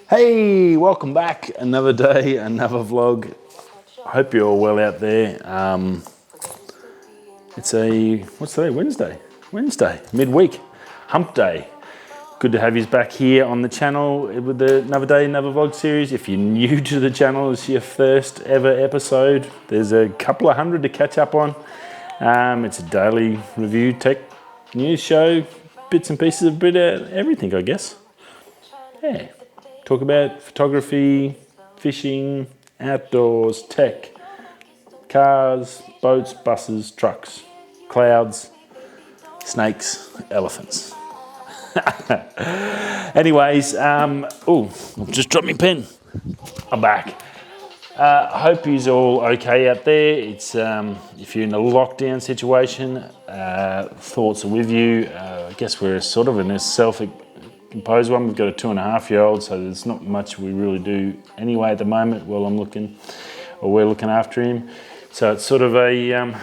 Hey, welcome back. Another day, another vlog. I hope you're all well out there. It's what's today? Wednesday, midweek, hump day. Good to have you back here on the channel with another day, another vlog series. If you're new to the channel, it's your first ever episode. There's a couple of hundred to catch up on. It's a daily review tech news show, bits and pieces of everything, I guess. Yeah. Talk about photography, fishing, outdoors, tech, cars, boats, buses, trucks, clouds, snakes, elephants. Anyways, I've just dropped my pen. I'm back. I hope you're all okay out there. It's if you're in a lockdown situation, thoughts are with you. I guess we're sort of in a self-imposed one. We've got a 2.5-year-old, so there's not much we really do anyway at the moment while we're looking after him. So it's sort of a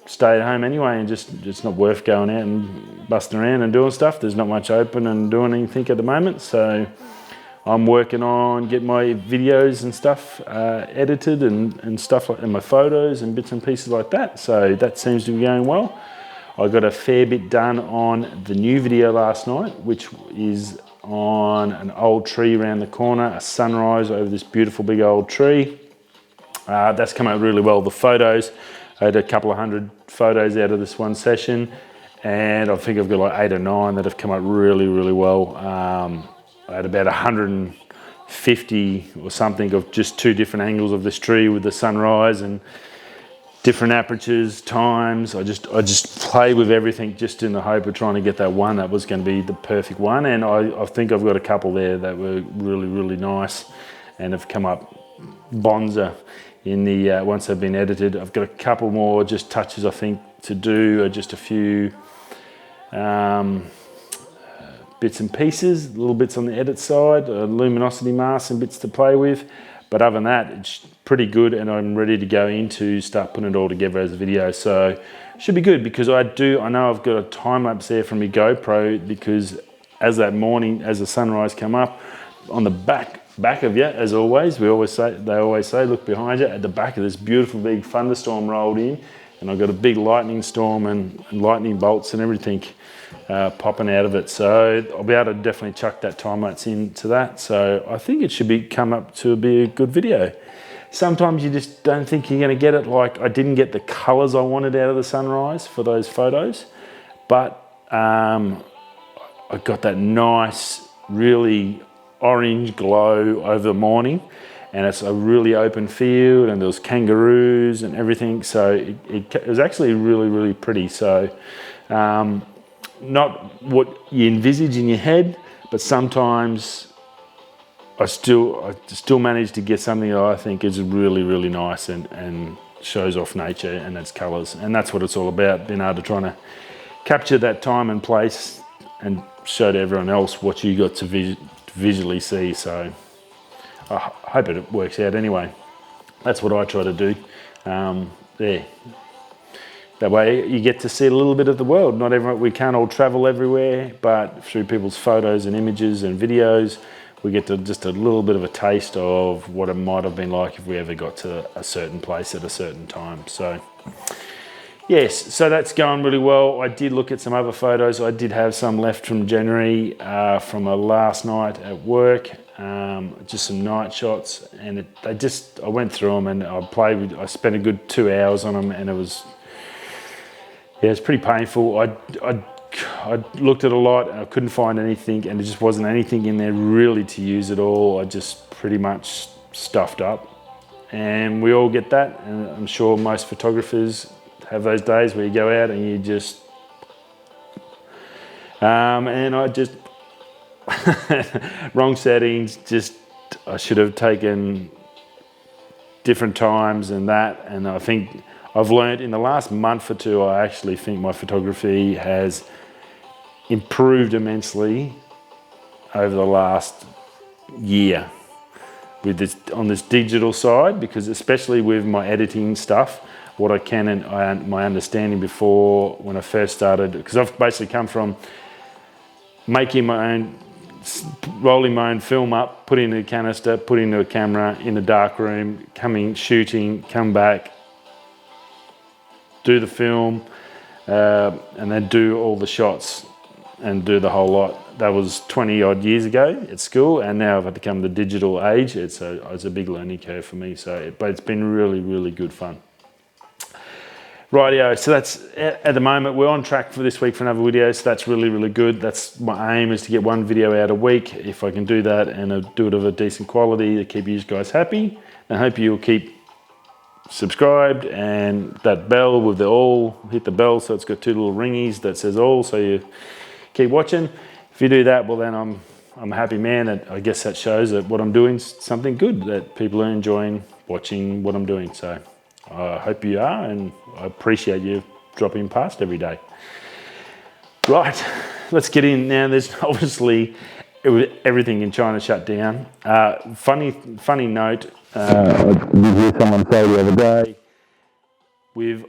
stay at home anyway, and just it's not worth going out and busting around and doing stuff. There's not much open and doing anything at the moment, so I'm working on getting my videos and stuff edited and stuff and my photos and bits and pieces like that. So that seems to be going well. I got a fair bit done on the new video last night, which is on an old tree around the corner, a sunrise over this beautiful big old tree. That's come out really well. The photos, I had a couple of hundred photos out of this one session, and I think I've got like 8 or 9 that have come out really, really well. I had about 150 or something of just 2 different angles of this tree with the sunrise and different apertures, times. I just play with everything just in the hope of trying to get that one that was going to be the perfect one. And I think I've got a couple there that were really, really nice and have come up bonza in the once they've been edited. I've got a couple more just touches I think to do, just a few bits and pieces, little bits on the edit side, luminosity masks and bits to play with. But other than that, it's pretty good, and I'm ready to go into start putting it all together as a video. So should be good, because I know I've got a time lapse there from my GoPro, because as that morning, as the sunrise come up, on the back of you, as always, they always say, look behind you. At the back of this beautiful big thunderstorm rolled in, and I've got a big lightning storm and lightning bolts and everything popping out of it. So I'll be able to definitely chuck that time lapse into that. So I think it should come up to be a good video. Sometimes you just don't think you're going to get it. Like, I didn't get the colors I wanted out of the sunrise for those photos, but I got that nice, really orange glow over the morning, and it's a really open field, and there was kangaroos and everything. So it was actually really, really pretty. So not what you envisage in your head, but sometimes I still manage to get something that I think is really, really nice and shows off nature and its colours. And that's what it's all about, being able to try to capture that time and place and show to everyone else what you got to visually see. So I hope it works out anyway. That's what I try to do. There. That way you get to see a little bit of the world. We can't all travel everywhere, but through people's photos and images and videos, we get to just a little bit of a taste of what it might have been like if we ever got to a certain place at a certain time. So yes, so that's going really well. I did look at some other photos. I did have some left from January from a last night at work, just some night shots, and I went through them and I spent a good 2 hours on them, and it's pretty painful. I looked at a lot, and I couldn't find anything, and there just wasn't anything in there really to use at all. I just pretty much stuffed up, and we all get that, and I'm sure most photographers have those days where you go out and you just and I just wrong settings. I should have taken different times and that, and I think I've learned in the last month or 2, I actually think my photography has improved immensely over the last year with on this digital side, because especially with my editing stuff, what I can and my understanding before when I first started, because I've basically come from making my own rolling my own film up, put it into a canister, put it into a camera in a dark room, shooting, come back, do the film, and then do all the shots and do the whole lot. That was 20 odd years ago at school, and now I've had to come to the digital age. It's a big learning curve for me, but it's been really, really good fun. Rightio, so that's, at the moment, we're on track for this week for another video, so that's really, really good. That's my aim, is to get one video out a week. If I can do that and do it of a decent quality to keep you guys happy, I hope you'll keep subscribed, and that bell with the all, hit the bell so it's got two little ringies that says all, so you keep watching. If you do that, well then I'm a happy man, and I guess that shows that what I'm doing is something good, that people are enjoying watching what I'm doing. So I hope you are, and I appreciate you dropping past every day. Right, let's get in now. There's obviously everything in China shut down. Funny note, I did hear someone say the other day, with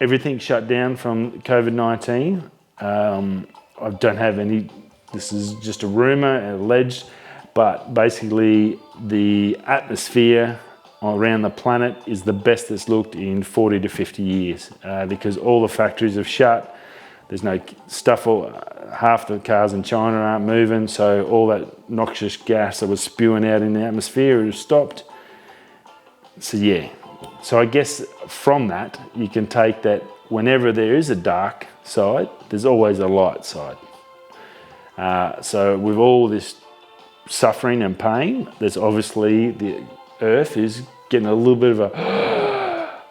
everything shut down from COVID-19, I don't have any, this is just a rumour and alleged, but basically the atmosphere around the planet is the best it's looked in 40 to 50 years, because all the factories have shut. There's no stuff, half the cars in China aren't moving, so all that noxious gas that was spewing out in the atmosphere has stopped. So yeah, so I guess from that you can take that whenever there is a dark side, there's always a light side. So with all this suffering and pain, there's obviously the earth is getting a little bit of a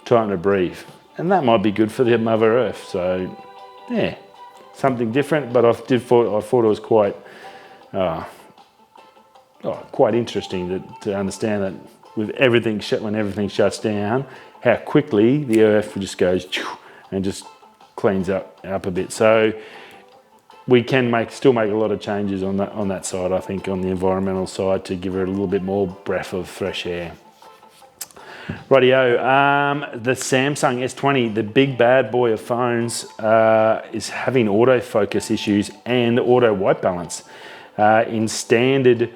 trying to breathe, and that might be good for the Mother Earth. So yeah, something different, but I thought it was quite interesting to understand that with everything when everything shuts down, how quickly the earth just goes and just cleans up a bit. So we can still make a lot of changes on that side, I think, on the environmental side, to give it a little bit more breath of fresh air. Rightio, the Samsung S20, the big bad boy of phones, is having autofocus issues and auto white balance in standard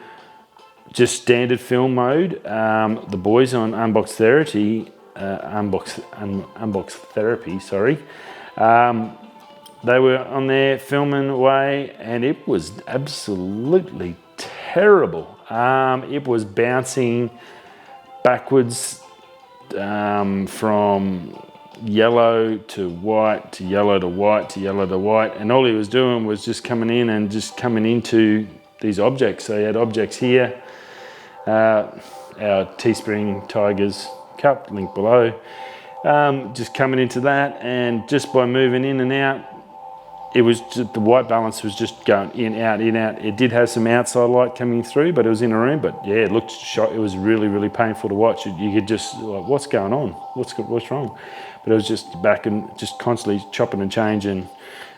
film mode. The boys on unbox therapy, sorry. They were on there filming away, and it was absolutely terrible. It was bouncing backwards from yellow to white to yellow to white to yellow to white, and all he was doing was just coming in and just coming into these objects. So he had objects here, our Teespring Tigers cup, link below, just coming into that, and just by moving in and out, it was just, the white balance was just going in, out, in, out. It did have some outside light coming through, but it was in a room. But yeah, it looked shot. It was really, really painful to watch. You could just like, what's going on? What's wrong? But it was just back and just constantly chopping and changing,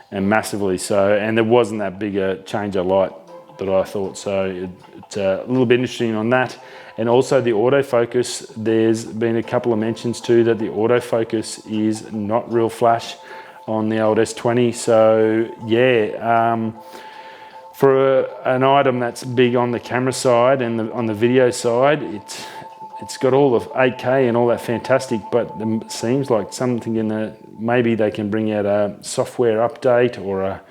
and massively so. And there wasn't that big a change of light that I thought. So it's a little bit interesting on that. And also the autofocus. There's been a couple of mentions too that the autofocus is not real flash on the old S20. So yeah, for an item that's big on the camera side and on the video side, it's got all the 8K and all that fantastic, but it seems like something in maybe they can bring out a software update or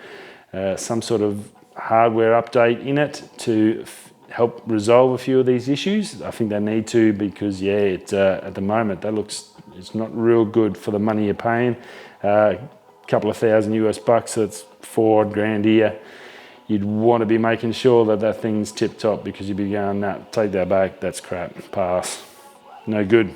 some sort of hardware update in it to help resolve a few of these issues. I think they need to, because yeah, at the moment it's not real good for the money you're paying. Couple of $1,000 US, that's $4 grand here. You'd want to be making sure that thing's tip top, because you'd be going, nah, take that back, that's crap, pass, no good.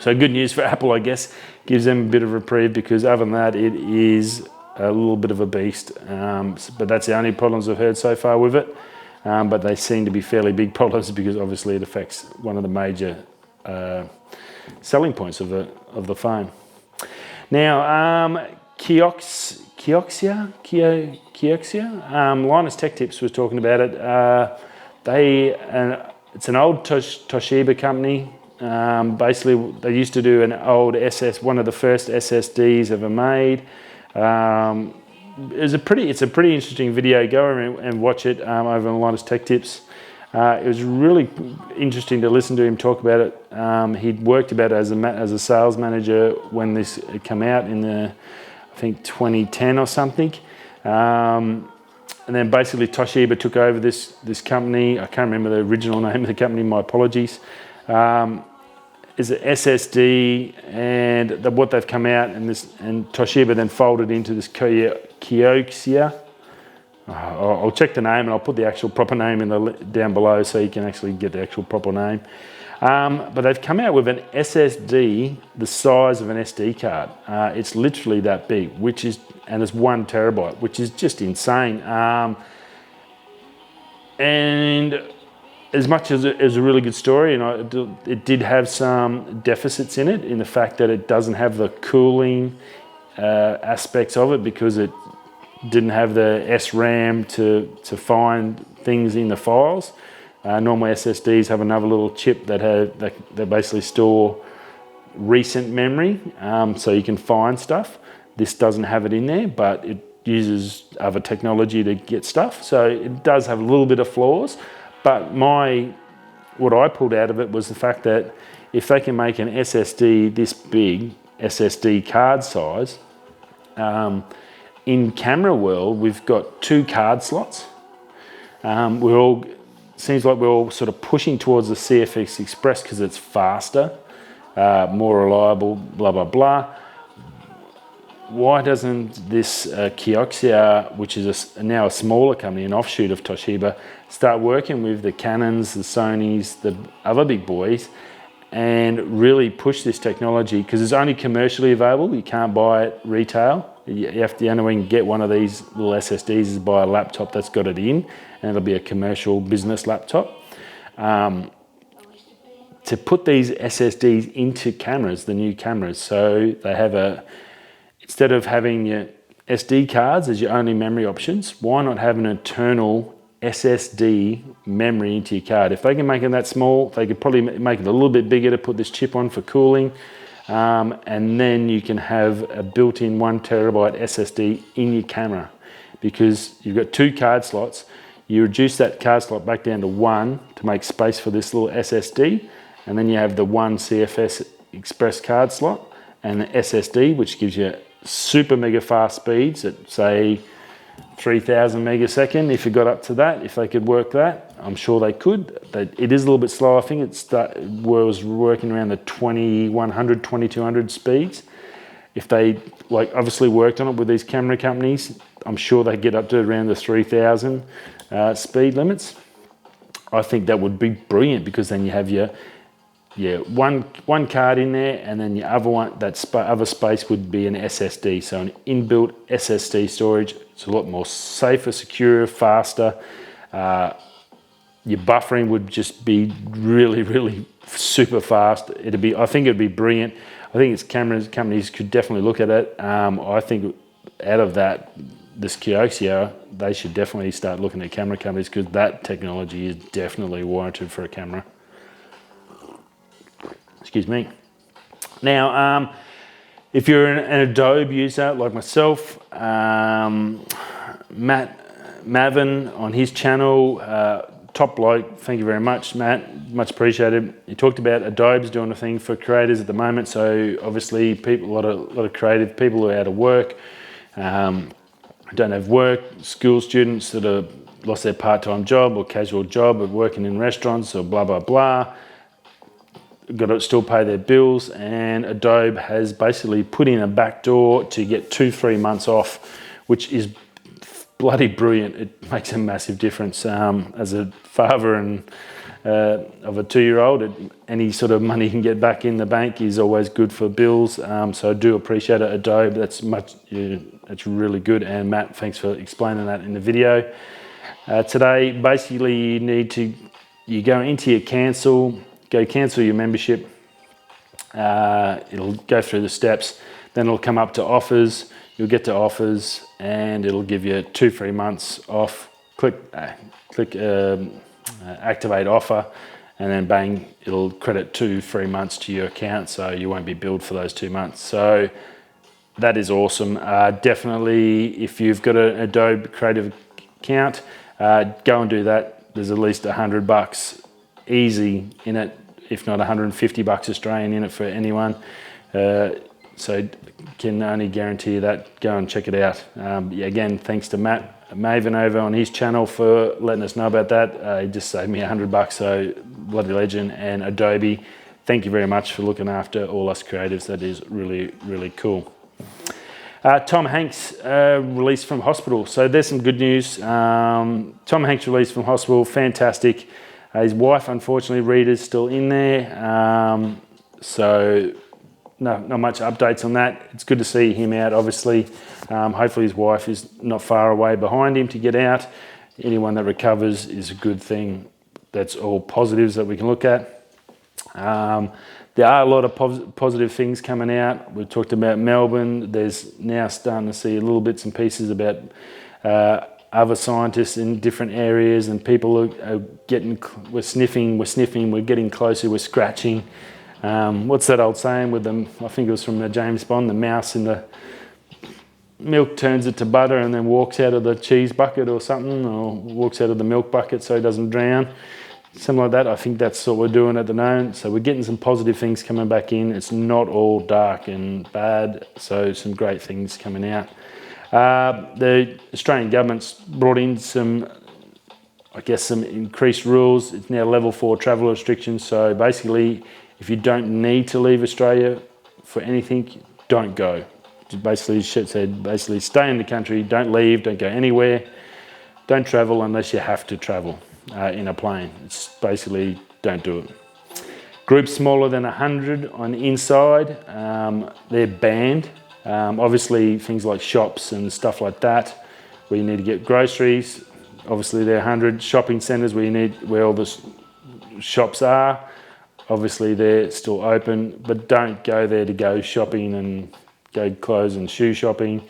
So good news for Apple, I guess, gives them a bit of a reprieve, because other than that, it is a little bit of a beast. But that's the only problems I've heard so far with it. But they seem to be fairly big problems, because obviously it affects one of the major selling points of the phone. Now, Kioxia, Linus Tech Tips was talking about it. It's an old Toshiba company. Basically, they used to do an old one of the first SSDs ever made. it's a pretty interesting video. Go over and watch it over on Linus Tech Tips. It was really interesting to listen to him talk about it. He'd worked about it as a sales manager when this had come out in I think 2010 or something. And then basically Toshiba took over this company. I can't remember the original name of the company, my apologies. Is an SSD, and what they've come out, and Toshiba then folded into this Kioxia. I'll check the name and I'll put the actual proper name down below so you can actually get the actual proper name. But they've come out with an SSD the size of an SD card. It's literally that big, and it's 1 terabyte, which is just insane. And as much as it is a really good story, and it did have some deficits in it, in the fact that it doesn't have the cooling aspects of it, because it didn't have the SRAM to find things in the files. Normally SSDs have another little chip that basically store recent memory, so you can find stuff. This doesn't have it in there, but it uses other technology to get stuff. So it does have a little bit of flaws. But what I pulled out of it was the fact that if they can make an SSD this big, SSD card size, in camera world, we've got 2 card slots. Seems like we're all sort of pushing towards the CFX Express because it's faster, more reliable, blah, blah, blah. Why doesn't this Kioxia, which is now a smaller company, an offshoot of Toshiba, start working with the Canons, the Sonys, the other big boys, and really push this technology? Because it's only commercially available. You can't buy it retail. The only way you can get one of these little SSDs is buy a laptop that's got it in, and it'll be a commercial business laptop. To put these SSDs into cameras, the new cameras, so they have instead of having your SD cards as your only memory options, why not have an internal SSD memory into your card? If they can make it that small, they could probably make it a little bit bigger to put this chip on for cooling, and then you can have a built-in 1 terabyte SSD in your camera, because you've got 2 card slots. You reduce that card slot back down to 1 to make space for this little SSD, and then you have the 1 CFS Express card slot and the SSD, which gives you super mega fast speeds at, say, 3000 megasecond. If you got up to that, if they could work that, I'm sure they could. It is a little bit slow. I think it was working around the 2100, 2200 speeds. If they obviously worked on it with these camera companies, I'm sure they get up to around the 3000 speed limits. I think that would be brilliant, because then you have your one card in there, and then your other one, other space would be an SSD. So an inbuilt SSD storage. It's a lot more safer, secure, faster. Your buffering would just be really, really super fast. I think it'd be brilliant. I think companies could definitely look at it. I think out of that, this Kioxia, they should definitely start looking at camera companies, because that technology is definitely warranted for a camera. Excuse me. Now, if you're an Adobe user like myself, Matt Mavin on his channel, top bloke, thank you very much, Matt, much appreciated. He talked about Adobe's doing a thing for creators at the moment. So obviously, a lot of creative people who are out of work, don't have work, school students that have lost their part-time job or casual job of working in restaurants or blah, blah, blah, got to still pay their bills, and Adobe has basically put in a backdoor to get 2-3 months off, which is bloody brilliant. It makes a massive difference. As a father and of a 2-year-old, any sort of money you can get back in the bank is always good for bills. So I do appreciate it, Adobe. That's really good. And Matt, thanks for explaining that in the video. Today, basically, you go into your cancel your membership. It'll go through the steps. Then it'll come up to offers. You'll get to offers, and it'll give you 2-3 months off. Click activate offer, and then bang, it'll credit 2-3 months to your account, so you won't be billed for those 2 months. So that is awesome. Definitely, if you've got an Adobe Creative account, go and do that. There's at least $100 easy in it, if not $150 Australian in it for anyone. So can only guarantee you that. Go and check it out. Yeah, again, thanks to Matt Maven over on his channel for letting us know about that. He just saved me $100, so bloody legend. And Adobe, thank you very much for looking after all us creatives. That is really, really cool. Tom Hanks released from hospital. So there's some good news. Tom Hanks released from hospital, fantastic. His wife, unfortunately, Rita's still in there. So not much updates on that. It's good to see him out, obviously. Hopefully his wife is not far away behind him to get out. Anyone that recovers is a good thing. That's all positives that we can look at. There are a lot of positive things coming out. We've talked about Melbourne. There's now starting to see little bits and pieces about other scientists in different areas, and people are getting, we're sniffing, we're getting closer, we're scratching. What's that old saying with them? I think it was from James Bond, the mouse in the milk turns it to butter and then walks out of the cheese bucket or something, or walks out of the milk bucket so it doesn't drown. Something like that. I think that's what we're doing at the moment. So we're getting some positive things coming back in. It's not all dark and bad, so some great things coming out. The Australian government's brought in some, I guess, some increased rules. It's now level 4 travel restrictions. So basically, if you don't need to leave Australia for anything, don't go. Basically, shit said, basically stay in the country, don't leave, don't go anywhere, don't travel unless you have to travel. In a plane. It's basically don't do it. Groups smaller than 100 on the inside, they're banned. Obviously things like shops and stuff like that, where you need to get groceries, obviously they're 100. Shopping centres where all the shops are, obviously they're still open, but don't go there to go shopping and go clothes and shoe shopping.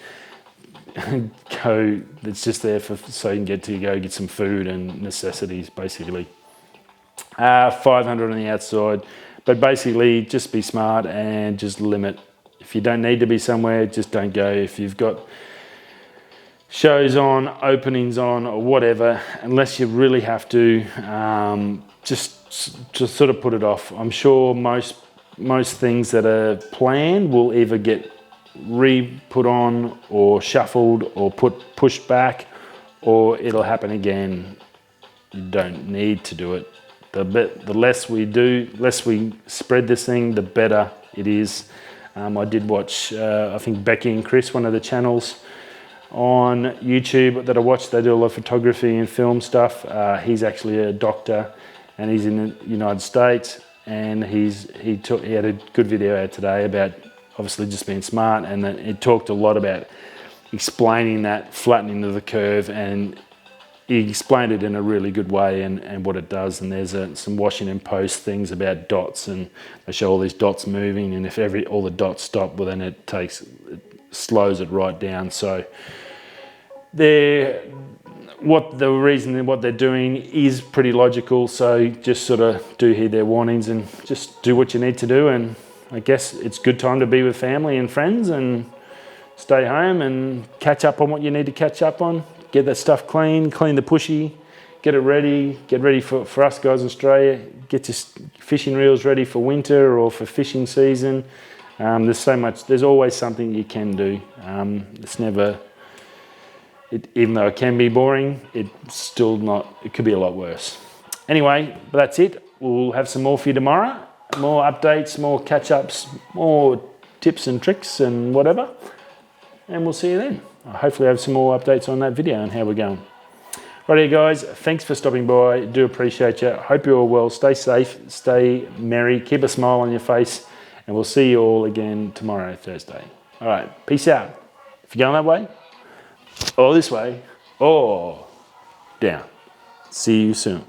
It's just there so you can go get some food and necessities, basically. 500 on the outside, but basically just be smart and just limit. If you don't need to be somewhere, just don't go. If you've got shows on, openings on, or whatever, unless you really have to, just sort of put it off. I'm sure most things that are planned will either get re-put on or shuffled or pushed back, or it'll happen again. You don't need to do it. The less we do, less we spread this thing, the better it is. I did watch, I think Becky and Chris, one of the channels on YouTube that I watched, they do a lot of photography and film stuff. He's actually a doctor and he's in the United States, and he had a good video out today about obviously just being smart, and then it talked a lot about explaining that flattening of the curve, and he explained it in a really good way and what it does. And there's some Washington Post things about dots, and they show all these dots moving, and if all the dots stop, well then it slows it right down. So what they're doing is pretty logical, so just sort of do heed their warnings and just do what you need to do. And I guess it's a good time to be with family and friends and stay home and catch up on what you need to catch up on. Get that stuff clean the pushy, get ready for us guys in Australia. Get your fishing reels ready for winter or for fishing season. There's always something you can do. It's never, even though it can be boring, it's still not, it could be a lot worse. Anyway, but that's it. We'll have some more for you tomorrow. More updates, more catch-ups, more tips and tricks and whatever. And we'll see you then. Hopefully I have some more updates on that video and how we're going. Righty guys, thanks for stopping by. Do appreciate you. Hope you're all well. Stay safe, stay merry, keep a smile on your face, and we'll see you all again tomorrow, Thursday. All right, peace out. If you're going that way, or this way, or down. See you soon.